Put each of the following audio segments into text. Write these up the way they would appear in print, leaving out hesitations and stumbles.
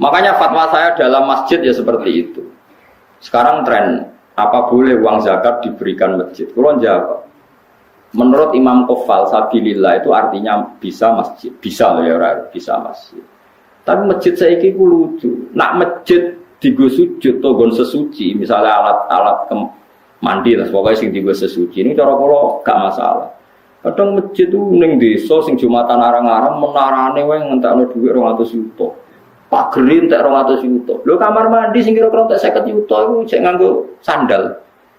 Makanya fatwa saya dalam masjid ya seperti itu. Sekarang tren, apa boleh uang zakat diberikan masjid? Kalau jawab, menurut Imam Qofal, sabilillah itu artinya bisa masjid. Bisa ya, bisa masjid. Tapi masjid saya ini lucu. Nak masjid digo sujud atau gon sesuci, misalnya alat-alat mandi lah, pokoknya sing digo sesuci. Ini cara kalau gak masalah. Kadang masjid itu ning desa sing Jumatan arang-arang menarane wae ngentekno dhuwit 200 juta. Pak Gerin tak 200 juta. Lho kamar mandi sing kira-kira tak 50 juta iku cek nganggo sandal.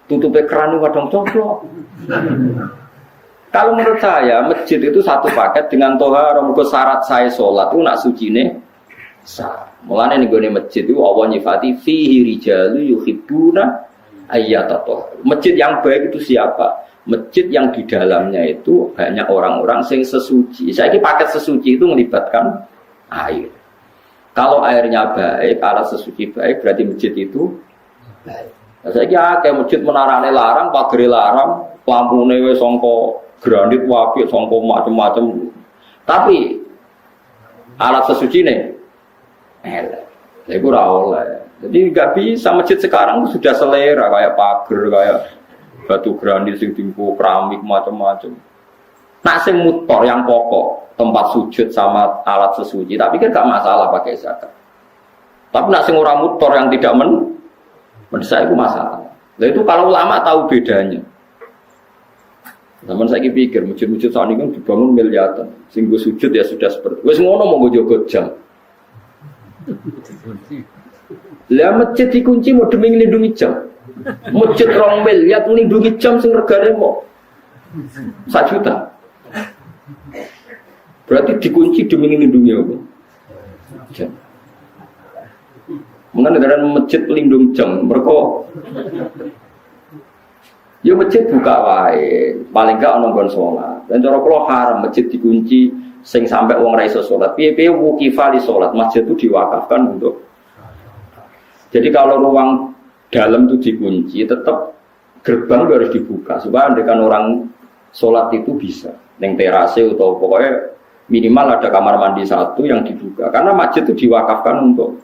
Tutupe keran kadang coplok. Kalau menurut saya masjid itu satu paket dengan tohar. Mergo syarat saya salat itu nak sucine sah. Mulane ning gone masjid itu Allah nyifati fihi rijalu yuhibbuna ayyatatoh. Masjid yang baik itu siapa? Masjid yang di dalamnya itu banyak orang-orang sing sesuci. Saya ini paket sesuci itu melibatkan air. Kalau airnya baik, alat sesuci baik, berarti masjid itu baik. Nah, saya kira kayak masjid menarane larang, pagere larang, lampune wis sangka granit wapik, sangka macam-macam. Tapi alat sesucine elek. Lha iku ora oleh. Jadi enggak bisa masjid sekarang sudah selera kayak pager, kayak batu granit sing tinggu keramik macam-macam. Nak sing mutor yang pokok, tempat sujud sama alat sesuci, tapi kan gak masalah pakai zakat. Tapi nak sing ora mutor yang tidak mendesak itu masalah. Nah itu kalau ulama tahu bedanya. Zaman saya pikir masjid-masjid saat ini kan dibangun miliaran, sing go sujud ya sudah seperti. Wes ngono mau jogo jam. Lah masjid dikunci mau demi nglindungi jam. Masjid 2 miliar nglindungi jam sing regane mau 1 juta. Berarti dikunci demi melindungi apa? Jam. Mengenai dalam masjid pelindung jam, mereka ya masjid buka wae, paling gak ono nggon salat. Dan cara kula haram masjid dikunci sing sampai wong ra iso salat. Piye-piye wuqifa li salat, masjid itu diwakafkan untuk. Jadi kalau ruang dalam itu dikunci, tetap gerbang harus dibuka supaya andekan orang salat itu bisa. Neng terase atau pokoknya minimal ada kamar mandi 1 yang dibuka karena masjid itu diwakafkan untuk,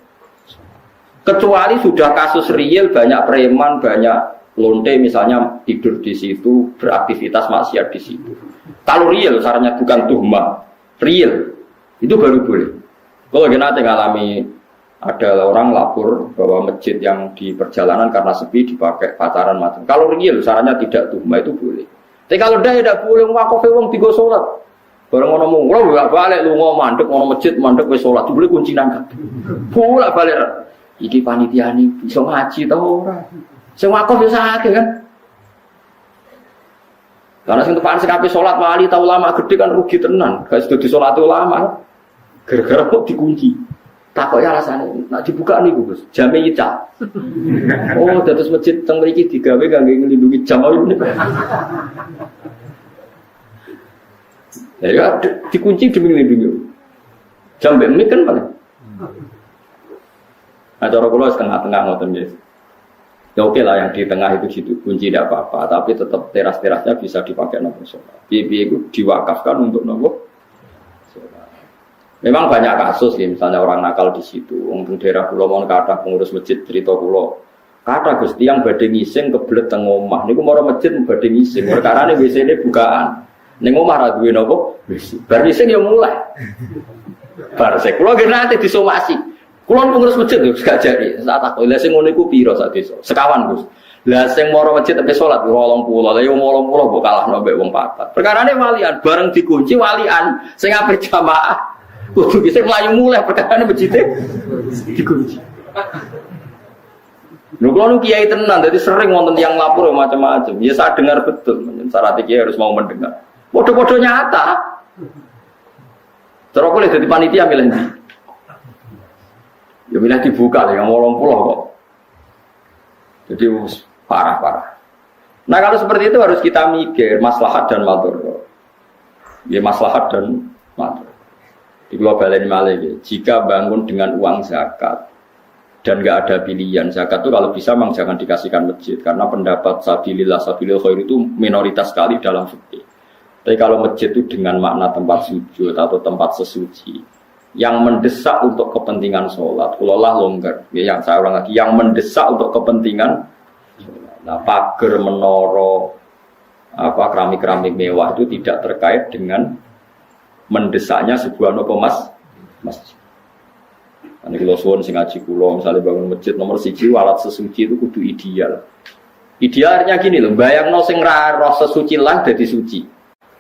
kecuali sudah kasus real banyak preman, banyak lonte misalnya tidur di situ, beraktivitas maksiat di situ. Kalau real sarannya bukan tuhmah, real itu baru boleh. Kalau nanti ngalami ada orang lapor bahwa masjid yang di perjalanan karena sepi dipakai pacaran macam. Kalau real sarannya tidak tuhmah itu boleh. Tapi kalau tidak boleh wakofe wong tiga sholat. Bareng ngono mung, ora balik lunga mandek ngono masjid mandek wis salat, boleh kunci nang kabeh. Bolak balik. Iki panitiane iso ngaji ta ora? Sing wakaf wis akeh kan. Karena sing tepan sekape salat wali ta ulama gede kan rugi tenan, gak sedo disolati ulama. Gara-gara kok dikunci. Takok ya rasane, nak dibuka niku Gus, jame nyicak. Oh, dados masjid teng mriki digawe kangge nglindungi jam ini. Ya, dikunci demi melindungi. Jam ini kan paling. Nah, cara kula setengah-tengah ngoten nggih. Ya oke lah yang di tengah itu gitu, kunci tidak apa-apa, tapi tetap teras-terasnya bisa dipakai nopo sholat. Piye itu diwakafkan untuk nopo sholat. Memang banyak kasus ya, misalnya orang nakal di situ. Untuk daerah Pulau Mon kata pengurus masjid cerita Pulau. Kata Gus tiang badhe ngising kebelet teng omah. Niku mara masjid badhe ngising. Perkarane WC-ne bukaan. Ning omah ra duwe napa? Bar ngising ya mulai. Bar sik kula nggih nate disomasi. Kula pengurus masjid lho gak jari. Sak tak lha sing ngono iku pira sak desa? Sekawan Gus. Lah sing mara masjid tepe salat 80. Lah yo 80 kok kalahno mbek wong 4. Perkarane walian bareng dikunci walian sing ape jamaah. Kudu sing mlayu mulai perkarane masjid dikunci. Lho kalau kiai tenan, jadi sering wonten yang lapor macam-macam. Ya saya dengar betul, syarat kiai harus mau mendengar. Bodoh-bodoh nyata. Terus boleh jadi panitia milih nih. Ya milih dibuka lah, yang mau pulau kok. Jadi parah-parah. Nah kalau seperti itu harus kita mikir maslahat dan madhar. Ya maslahat dan madhar. Di globalin malah jika bangun dengan uang zakat dan nggak ada pilihan zakat itu kalau bisa memang jangan dikasihkan masjid karena pendapat sabilillah khair itu minoritas sekali dalam fikih. Tapi kalau masjid itu dengan makna tempat sujud atau tempat sesuci yang mendesak untuk kepentingan sholat, kulolah longgar. Ya, yang saya ulang lagi, yang mendesak untuk kepentingan. Nah, pagar, menara, keramik-keramik mewah itu tidak terkait dengan mendesaknya sebuah masjid. Ini kalau suwon sing ngaji kulo, misalnya bangun masjid nomor 1, alat sesuci itu kudu ideal. Idealnya gini loh, bayang no sing roh sesuci lah jadi suci.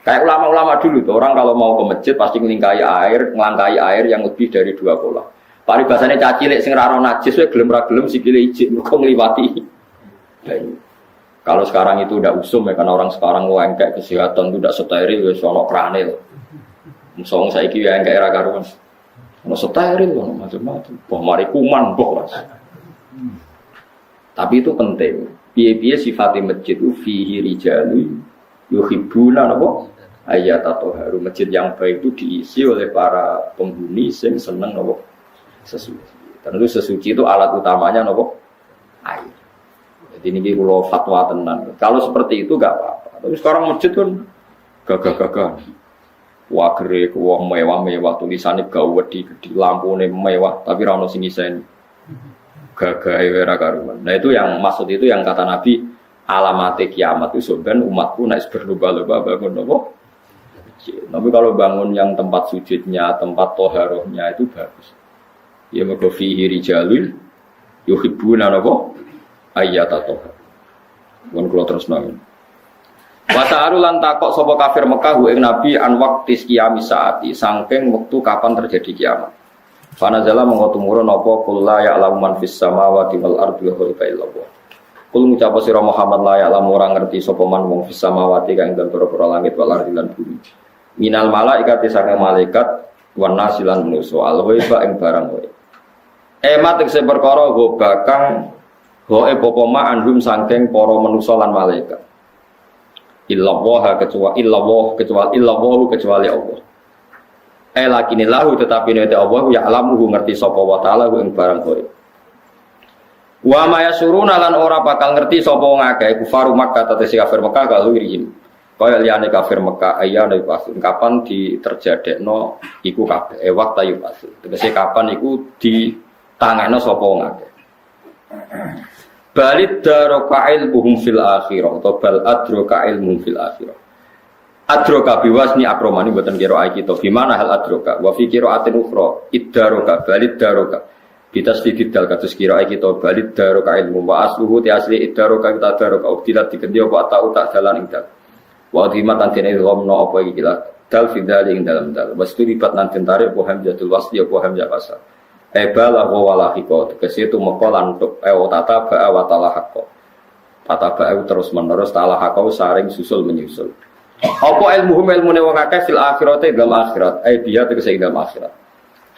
Kayak ulama-ulama dulu tuh, orang kalau mau ke masjid pasti ngelangkai air yang lebih dari 2 kolah. Paribasane cacilik sing ra najis wae gelem ra gelem sikile ijik mergo ngliwati. Kalau sekarang itu udah usum ya, karena orang sekarang kayak kesehatan itu udah steril wis ono krane lho. Musong saiki ya engke ra karuan. Ono steril ono macam-macam. Boh mari kuman boh Mas. Tapi itu penting. Piye-piye sifatnya masjid itu fihi rijalu yuhibbuna napa? Ayat atau haru masjid yang baik itu diisi oleh para penghuni yang senang nopo sesuci. Tentu sesuci itu alat utamanya nopo air. Jadi ini kalau fatwa tenan. Kalau seperti itu gak apa-apa. Tapi sekarang masjid kan gagah-gagah. Wah gerik, wah mewah-mewah tulisannya gawat di lampu mewah. Tapi rano sing isen gagah era karuan. Nah itu yang maksud itu yang kata Nabi alamate kiamat itu sebenarnya umatku naik berlomba-lomba bangun nopo. Tapi kalau bangun yang tempat sujudnya, tempat toharohnya itu bagus. Ya mergo fihi rijalun yuhibbuna napa ayata tohar. Mun kula terusno. Wa ta'alu lan takok sapa kafir Mekah ing Nabi an waqtis qiyamis saati, saking wektu kapan terjadi kiamat. Fa nazala mongko tumurun apa kul la ya'lamu man fis samawati wal ardi ghaiba illallah. Kul ngucap sira Muhammad la ya'lamu ora ngerti sapa man wong fis samawati kang ing pira-pira langit wal ardi lan bumi. Minal malaikat saking malaikat wan nasilan manusa al-ghaiba ing barang wae. Emat tegese perkara go bakang goe popoma andum saking para manusa lan malaikat. Illallah kecuali Allah. Lakinilahu tetapi nek Allah ya alamuhu ngerti sapa wa taala ing barang wae. Wa ma yasuruna lan ora bakal ngerti sapa wong akeh kufaru Makkah tetese kafir Makkah kalau irihim. Kaya liyane kafir Mekah ayane pasun kapan diterjadekno iku kabeh waktu ayu pasun tegese kapan iku ditangekno sapa wong akeh balid daraqail buhum fil akhirah atau bal adroka ilmu fil akhirah adroka biwasni akromani mboten kira kita gimana hal adroka wa fi qiraatin ukhra iddaroka balid daroka bitasdid dal kados kira kita balid daroka ilmu wa asluhu ti asli iddaroka kita daroka udilat digendi apa tau tak dalan ing dal wa dhimat antene romno apa iki lah dal fidali ing dalam dal wastu libat nanti tarik apa hamzatul wasli apa hamzah kasar bala wa walahiko tegese itu meko lan untuk tata ba wa talahaqo tata ba terus menerus talahaqo saring susul menyusul apa ilmune wong akeh fil akhirate dalam akhirat biya tegese dalam akhirat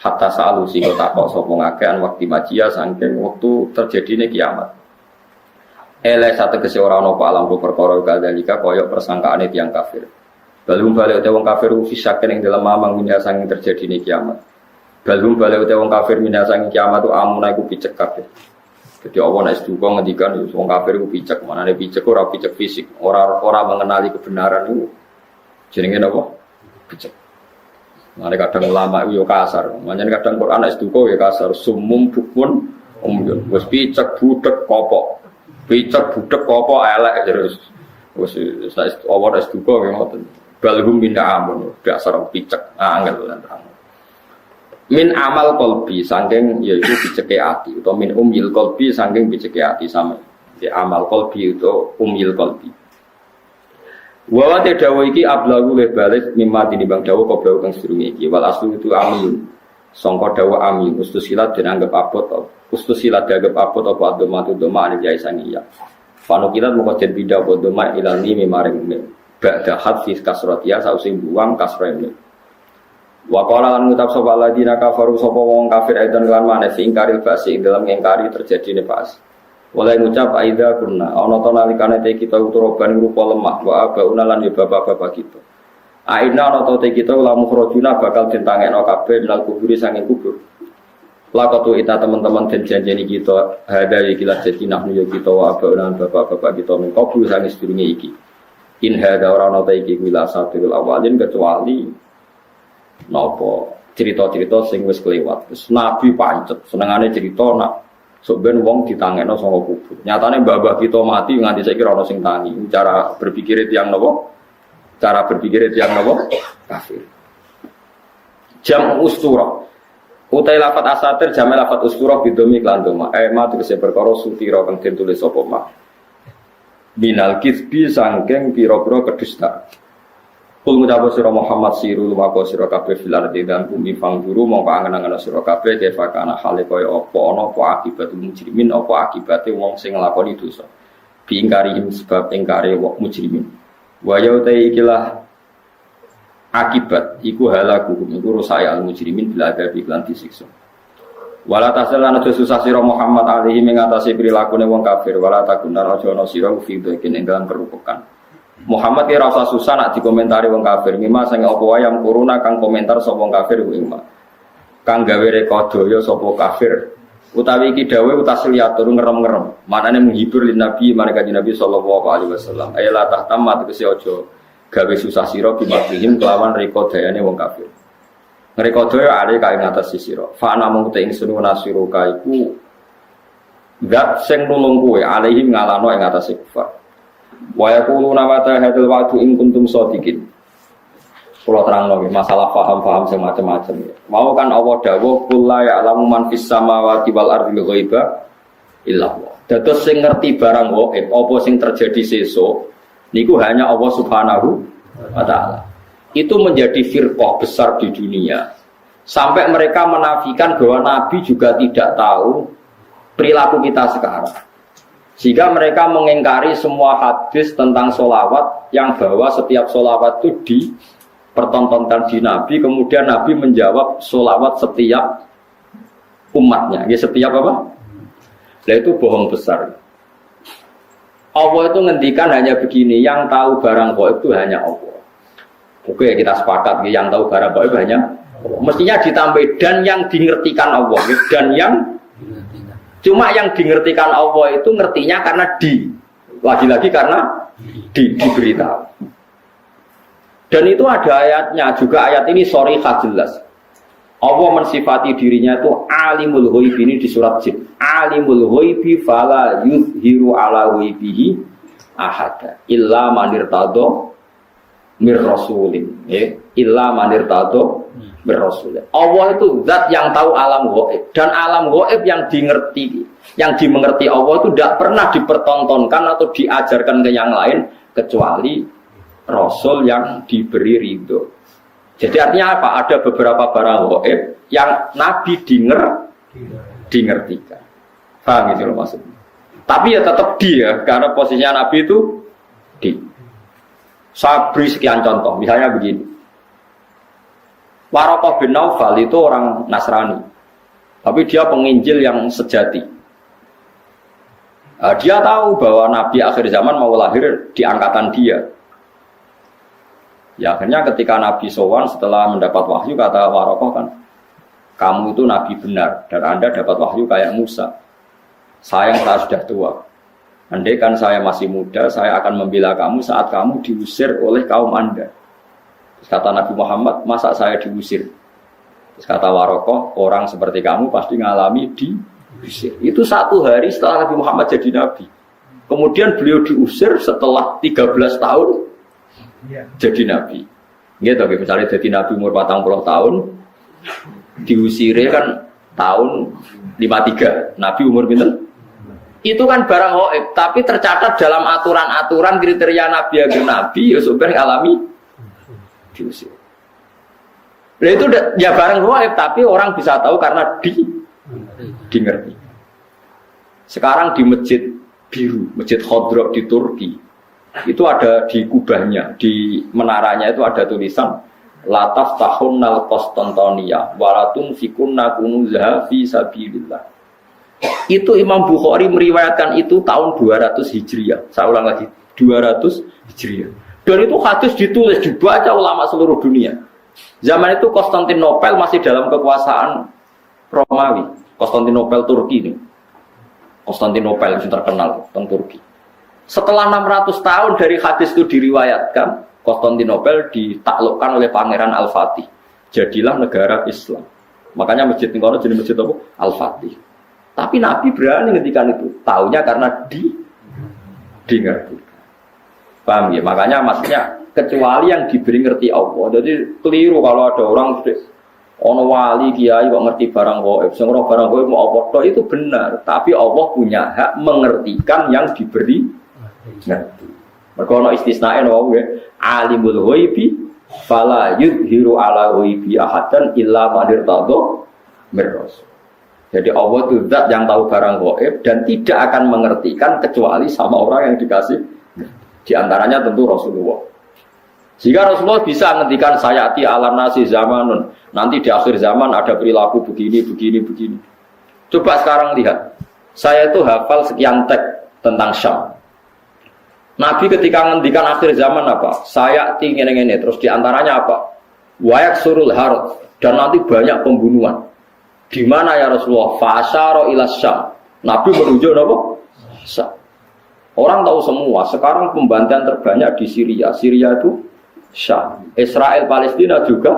hatta salu sing takok sapa ngakeh an waktu majia saking wektu terjadine kiamat satu kese ora ana alam perkara kadalika kaya persangkaane tiyang kafir. Balum balik wong kafir fisaken ing dalam mamang minasang terjadine kiamat. Balum balik wong kafir minasang kiamat tu amuna iku picek kabeh. Jadi Allah nek duka ngendikan wong kafir iku picek, manane picek ora picek fisik, ora mengenali kebenaran iku. Jenenge napa? Picek. Mane kadang ulama iku yo kasar, manane kadang Quran nek duka yo kasar, sumum bukun umyun. Wis picek budek kopok. Picek budek apa elek terus wis awak wis duka ngoten balhum min amun dasar picek angel lan terang min amal qalbi saking yaiku piceke ati utawa min umil qalbi saking piceke ati sama di amal qalbi itu umil qalbi wa te dawa iki ablagu le balik mimma tinimbang dawa koblau kang sedurunge iki wal aslu itu amin sangka dawa amin ustusilat den anggap abot ustusilat dianggap abot apa domatu doma ane jai sangiya panukilat mukajen bidah apa doma ilani memaring ba'da hadfis kasrotia sausi buang kasroene waqala lan ngucap sapa ladina kafaru sapa wong kafir aidan lan maneh ingkaril basi ing dalam ingkari terjadine pas oleh ngucap aida kunna ana to nalikane te kita uturoban rupa lemah wa abauna lan ya bapak-bapak kita aina ana to te kita lamu khrajuna bakal ditangekno kabeh nal kuburi sanging kubur lakotu ita teman-teman dan janjani kita hadai kita jadi nahnu kita wa abauna bapak-bapak kita mengkabul sanging sedurunge iki in hada ora ana ta iki kuwi la sabil awalin kecuali napa cerita-cerita sing wis kelewat. Terus Nabi pancet, senengane cerita nak sok ben wong ditangekno saka kubur. Nyatane mbah-mbah kita mati nganti saiki ora ono sing tangi. Cara berpikir tiyang napa? Cara berpikir tiyang napa? Kafir. Jam ustura. Utai lafat asatir jam lafat ustura bidomi lan doma. Ma tegese perkara sutira kang den tulis sapa ma. Binal kisbi sangking pira-pira kedustaan. Kul ngucap sira Muhammad siru lumako sira kabeh fil ardi dan bumi fangguru mongko angen-angen sira kabeh kefa kana hale kaya apa ana apa akibatul mujrimin apa akibate wong sing nglakoni dosa. Biingkarihim sebab ingkare wong mujrimin. Wa yautai ikilah akibat iku halaku iku rusaya al mujrimin bila ada iklan disiksa. Wala tasalan aja susah sira Muhammad alaihi mengatasi prilakune wong kafir wala takunar aja ana sira fi dhekin ing dalam kerupukan. Muhammad kira usah susah nak dikomentari wong kafir. Mima sing apa wae yang kuruna kang komentar sapa wong kafir kuwi mah. Kang gawe rekodaya sapa kafir. Utawi iki dawuh utasliatur ngerem-ngerem. Manane menghibur lin Nabi marang Kanjeng Nabi sallallahu alaihi wasallam. Ayala tahtamma tegese aja gawe susah sira bimaklihim kelawan rekodayane wong kafir. Rekodaya ale kae ngatas sira. Fa ana mung te ingsun nasiruka iku zat sing nulung kowe alaihim ngalano ing ngatas kufar. Wa yaquluna wa ta'hadul wa'du in kuntum shadiqin. Kula terangno masalah paham-paham sing macam-macam. Mau kan Allah dawuh qul la ya'lamu man fis samawati wal ardi ghaiba illa Allah. Dados sing ngerti barang gaib apa sing terjadi sesuk niku hanya Allah Subhanahu wa taala. Itu menjadi firqah besar di dunia. Sampai mereka menafikan bahwa Nabi juga tidak tahu perilaku kita sekarang. Sehingga mereka mengingkari semua hadis tentang sholawat yang bahwa setiap sholawat itu dipertontonkan di Nabi, kemudian Nabi menjawab sholawat setiap umatnya. Ya setiap apa? Nah itu bohong besar. Allah itu ngendikan hanya begini, yang tahu barang gaib itu hanya Allah. Oke kita sepakat, yang tahu barang gaib hanya Allah. Mestinya ditambah dan yang dingertikan Allah, dan yang cuma yang dingertikan Allah itu ngertinya karena lagi-lagi karena diberitahu. Dan itu ada ayatnya juga, ayat ini sharihah jelas. Allah mensifati dirinya itu alimul ghaib, ini di surat Jin. Alimul ghaibi fala yuzhiru ala ghaibihi ahada illa man irtada mir rasulin. Illa man irtada mir rasulin. Allah itu zat yang tahu alam ghaib, dan alam ghaib yang dimengerti Allah itu tidak pernah dipertontonkan atau diajarkan ke yang lain kecuali rasul yang diberi ridho. Jadi artinya apa? Ada beberapa barang gaib yang Nabi dingertikan. Paham gitu loh maksudnya. Tapi ya tetap dia, karena posisinya Nabi itu di. Saya beri sekian contoh, misalnya begini. Waraqah bin Naufal itu orang Nasrani, tapi dia penginjil yang sejati. Dia tahu bahwa Nabi akhir zaman mau lahir di angkatan dia. Ya akhirnya ketika Nabi sowan setelah mendapat wahyu, kata Waraqah kan, kamu itu Nabi benar dan Anda dapat wahyu kayak Musa. Sayang saya sudah tua. Andai kan saya masih muda, saya akan membela kamu saat kamu diusir oleh kaum Anda. Terus kata Nabi Muhammad, masa saya diusir? Terus kata Waraqah, orang seperti kamu pasti ngalami diusir. Itu satu hari setelah Nabi Muhammad jadi Nabi. Kemudian beliau diusir setelah 13 tahun jadi Nabi. Gitu, misalnya jadi Nabi umur 40 tahun, diusirnya kan tahun 53. Nabi umur berapa? Itu kan barang gaib, tapi tercatat dalam aturan-aturan kriteria Nabi agar Nabi ya sebenarnya alami diusir. Nah itu ya barang gaib, tapi orang bisa tahu karena dingerti. Sekarang di Masjid Biru, Masjid Khodro di Turki, itu ada di kubahnya, di menaranya itu ada tulisan Lataf tahunnal Konstantinia walatun fikunna kunuzaha fi sabilillah. Itu Imam Bukhari meriwayatkan itu tahun 200 Hijriah. Saya ulang lagi, 200 Hijriah. Dan itu hadis ditulis, dibaca ulama seluruh dunia. Zaman itu Konstantinopel masih dalam kekuasaan Romawi. Konstantinopel Turki ini. Konstantinopel yang terkenal tentang Turki. Setelah 600 tahun dari hadis itu diriwayatkan, Konstantinopel ditaklukkan oleh Pangeran Al-Fatih. Jadilah negara Islam. Makanya masjid ini kalau jadi masjid apa? Al-Fatih. Tapi Nabi berani ngendikan itu. Taunya karena ngerti. Paham ya? Makanya maksudnya kecuali yang diberi ngerti Allah. Jadi keliru kalau ada orang ono wali kiai kok ngerti barang gaib. Sing ora barang gaib mau apa tok itu benar. Tapi Allah punya hak mengertikan yang diberi ngerti. Mergo ono istisnae no wae. Alimul ghaibi fala yudhiru ala ghaibi ahadan illa man irtadha mir rasul. Jadi Allah itu zat yang tahu barang gaib dan tidak akan mengertikan kecuali sama orang yang dikasih. Di antaranya tentu Rasulullah. Jika Rasulullah bisa menghentikan sayati ala nasi zamanun, nanti di akhir zaman ada perilaku begini. Coba sekarang lihat, saya itu hafal sekian teks tentang Syam. Nabi ketika menghentikan akhir zaman apa? Sayati ini, terus di antaranya apa? Wayak surul harut, dan nanti banyak pembunuhan. Di mana ya Rasulullah? Fasyara ila Syam. Nabi menuju apa? Syam. Orang tahu semua. Sekarang pembantaian terbanyak di Syria. Syria itu Syam. Israel Palestina juga.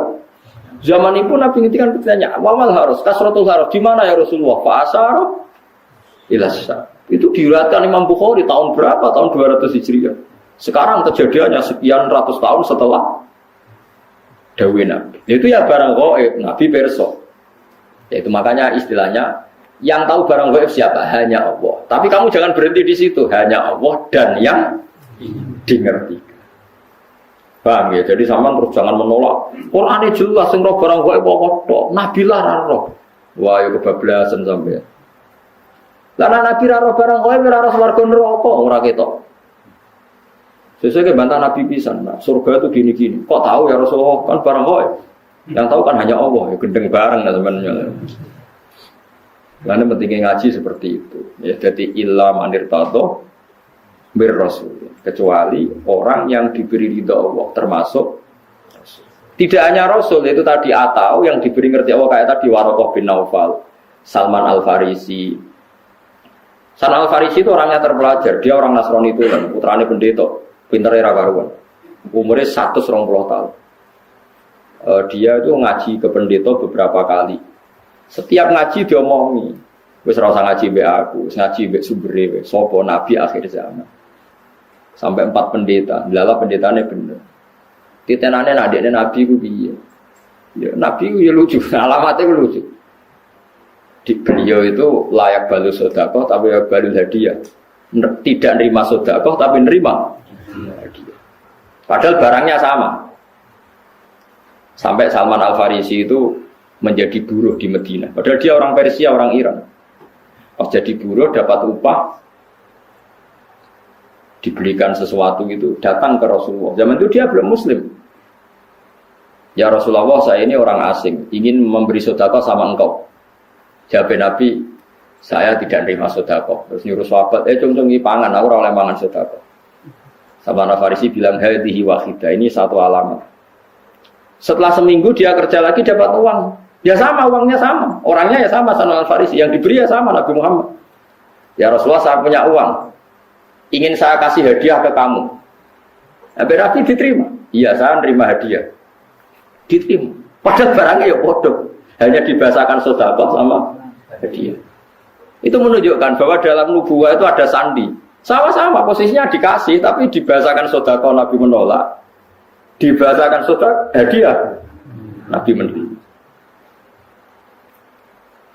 Zaman itu Nabi ngintikan bertanya, wawal harus kasratul harus di mana ya Rasulullah? Fasyara ila Syam. Itu diriwayatkan Imam Bukhari tahun berapa? Tahun 200 Hijriah. Sekarang kejadiannya sekian ratus tahun setelah dawuh Nabi. Itu ya barang gaib Nabi perso. Itu makanya istilahnya yang tahu barang gaib siapa? Hanya Allah. Tapi kamu jangan berhenti di situ. Hanya Allah dan yang dimengerti. Paham ya? Jadi sampean terus jangan menolak. Qur'ane jelas sing roh barang gaib apa tok. Nabi lah roh. Wah, ya kebablasan sampean. Lah Nabi ra roh barang gaib ora roh swarga neraka ora ketok. Sesuai bantah Nabi pisan. Nah, surga itu gini-gini. Kok tahu ya Rasulullah kan barang gaib? Yang tahu kan hanya Allah, ya gendeng bareng lah sebenarnya. Karena pentingnya ngaji seperti itu. Ya, jadi illa manir tato bir rasul. Kecuali orang yang diberi ridha Allah, termasuk tidak hanya Rasul itu tadi atau yang diberi ngerti Allah kayak tadi Waraqah bin Naufal, Salman Al Farisi. Salman Al Farisi itu orangnya terpelajar, dia orang Nasrani itu kan, putrane pendeta, pinter era karuan, umurnya 120 tahun. Dia itu ngaji ke pendeta beberapa kali. Setiap ngaji dia omongi, wis ora usah ngaji mbek aku, wis ngaji mbek sumbere wis sapa nabi akhir zaman. Sampai 4 pendeta, lala pendetane bener. Titenane adikne nabi ku piye? Ya nabi ku ya lucu, alamatnya ku lucu. Di beliau itu layak balu sedekah tapi ya balu hadiah. Tidak nerima sedekah tapi nerima hadiah. Padahal barangnya sama. Sampai Salman Al Farisi itu menjadi buruh di Madinah. Padahal dia orang Persia, orang Iran. Pas jadi buruh dapat upah, dibelikan sesuatu gitu, datang ke Rasulullah. Zaman itu dia belum Muslim. Ya Rasulullah, saya ini orang asing, ingin memberi sedekah sama engkau. Jawab Nabi, saya tidak nerima sedekah. Terus nyuruh sahabat, cung-cungi pangan, aku ora oleh mangan sedekah. Salman Al Farisi bilang, hadhihi wahidah, ini satu alamat. Setelah seminggu dia kerja lagi dapat uang. Ya sama, uangnya sama. Orangnya ya sama Salman Al Farisi. Yang diberi ya sama Nabi Muhammad. Ya Rasulullah, saya punya uang. Ingin saya kasih hadiah ke kamu. Nabi diterima. Iya, saya nerima hadiah. Diterima. Padahal barangnya ya bodoh. Hanya dibahasakan sedekah sama hadiah. Itu menunjukkan bahwa dalam nubuwah itu ada sandi. Sama-sama posisinya dikasih, tapi dibahasakan sedekah Nabi menolak. Dibahasakan sedekah hadiah Nabi menerima.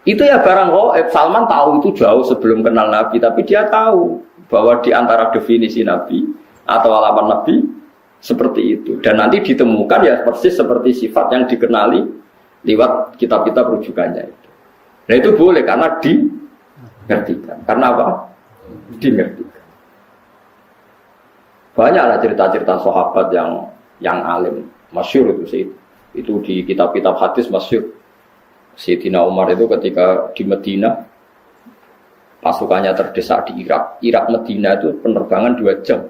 Itu ya barang gaib. Salman tahu itu jauh sebelum kenal Nabi, tapi dia tahu bahwa di antara definisi Nabi atau alamat Nabi seperti itu. Dan nanti ditemukan ya persis seperti sifat yang dikenali lewat kitab-kitab rujukannya itu. Nah itu boleh karena dimengertikan. Karena apa? Dimengertikan. Banyaklah cerita-cerita sahabat yang alim, masyhur itu sih. Itu di kitab-kitab hadis masyhur. Sayyidina Umar itu ketika di Madinah pasukannya terdesak di Irak. Irak Madinah itu penerbangan 2 jam.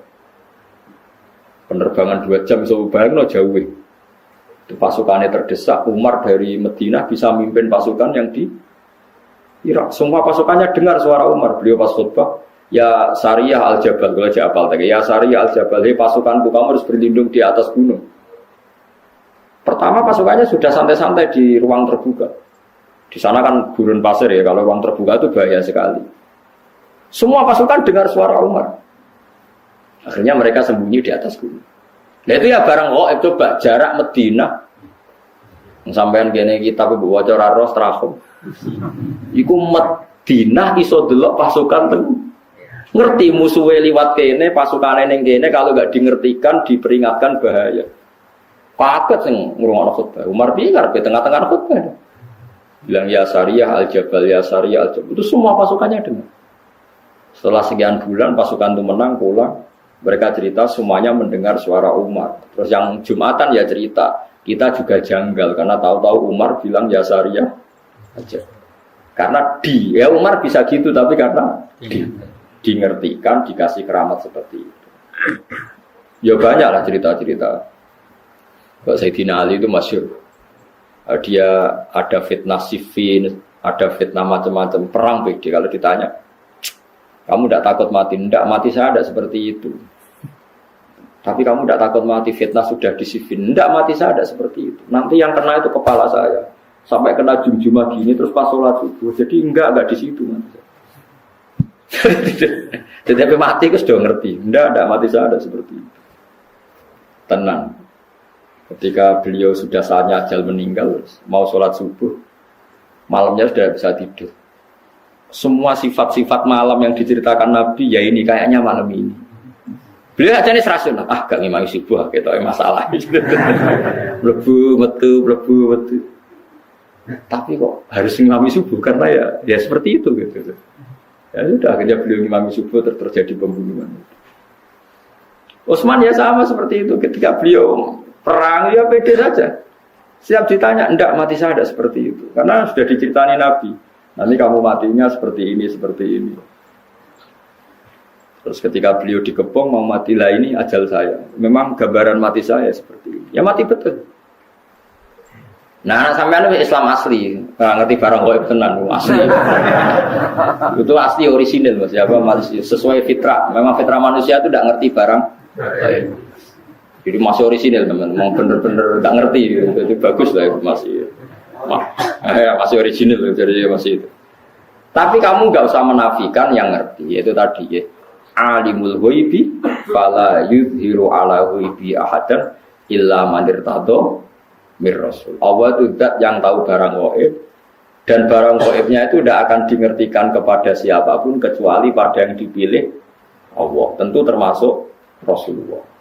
Penerbangan 2 jam bisa bayangno jauh. Itu pasukannya terdesak, Umar dari Madinah bisa mimpin pasukan yang di Irak. Semua pasukannya dengar suara Umar. Beliau pas khutbah, ya Sariyah Al-Jabal, kalau Jabal tadi, ya Sariyah Al-Jabal, hei pasukanku kamu harus berlindung di atas gunung. Pertama pasukannya sudah santai-santai di ruang terbuka. Di sana kan gurun pasir ya, kalau ruang terbuka itu bahaya sekali. Semua pasukan dengar suara Umar. Akhirnya mereka sembunyi di atas gunung. Nah itu ya barang itu coba jarak Madinah. Sampean kene kita bawa cara ros trahom. Iku Madinah iso delok pasukan ten. Ngerti musuhe liwat kene, pasukane ning kene kalau enggak dingertikan, diperingatkan bahaya. Kaget sing ngrungokno khutbah. Umar piye karepe tengah-tengah khutbah. Bilang ya Sariyah al-Jabal, ya Sariyah al-Jabal. Itu semua pasukannya dengar. Setelah sekian bulan pasukan itu menang pulang. Mereka cerita semuanya mendengar suara Umar. Terus yang Jumatan ya cerita, kita juga janggal karena tahu-tahu Umar bilang ya Sariyah aja. Karena ya Umar bisa gitu tapi karena dingertikan, dikasih keramat seperti itu. Ya banyaklah cerita-cerita. Mbak Sayyidina Ali itu masyhur. Dia ada fitnah Siffin, ada fitnah macam-macam perang BD. Kalau ditanya, kamu tidak takut mati? Tidak, mati saya tidak seperti itu. Tapi kamu tidak takut mati, fitnah sudah di Siffin? Tidak, mati saya tidak seperti itu. Nanti yang kena itu kepala saya. Sampai kena jum-jumah gini, terus pas sholat subuh. Jadi enggak di situ. Tetapi mati itu sudah ngerti. Tidak, mati saya tidak seperti itu. Tenang. Ketika beliau sudah saatnya ajal meninggal, mau sholat subuh, malamnya sudah bisa tidur. Semua sifat-sifat malam yang diceritakan Nabi, ya ini kayaknya malam ini. Beliau aja nih rasional, gak ngimami subuh, gitu masalah. Blebu, metu. Tapi kok harus ngimami subuh, karena ya seperti itu gitu. Ya sudah, akhirnya beliau ngimami subuh terjadi pembunuhan. Utsman ya sama seperti itu, ketika beliau perang ya pede saja. Siap ditanya, enggak mati saya tidak seperti itu. Karena sudah diceritani Nabi. Nanti kamu matinya seperti ini, seperti ini. Terus ketika beliau dikepung mau mati lah ini ajal saya. Memang gambaran mati saya seperti ini. Ya mati betul. Nah sampean Islam asli, ngerti barang gaib tenan asli. Itu asli orisinil Mas. Ya sesuai fitrah. Memang fitrah manusia itu tidak ngerti barang gaib. Jadi masih orisinil teman, mau bener-bener nggak ngerti, gitu. Jadi bagus lah itu masih orisinil, jadi masih itu. Tapi kamu nggak usah menafikan yang ngerti, yaitu tadi ya, alimul ghaibi, fala yudhiru ala ghaibi ahadan illa man irtado mir rasul. Allah itu zat yang tahu barang gaib, dan barang gaibnya itu tidak akan dingertikan kepada siapapun kecuali pada yang dipilih Allah. Tentu termasuk Rasulullah.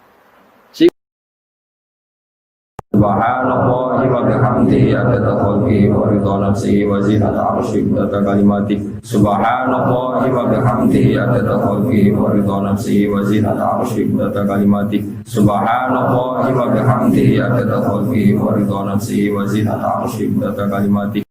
Subhanallahi wa bihamdihi adada khalqihi wa ridha nafsihi wa zinata 'arsyihi wa adada kalimatihi. Subhanallahi wa bihamdihi adada khalqihi wa ridha nafsihi wa zinata 'arsyihi wa adada kalimatihi. Subhanallahi wa bihamdihi adada khalqihi wa ridha nafsihi wa zinata 'arsyihi wa adada kalimatihi.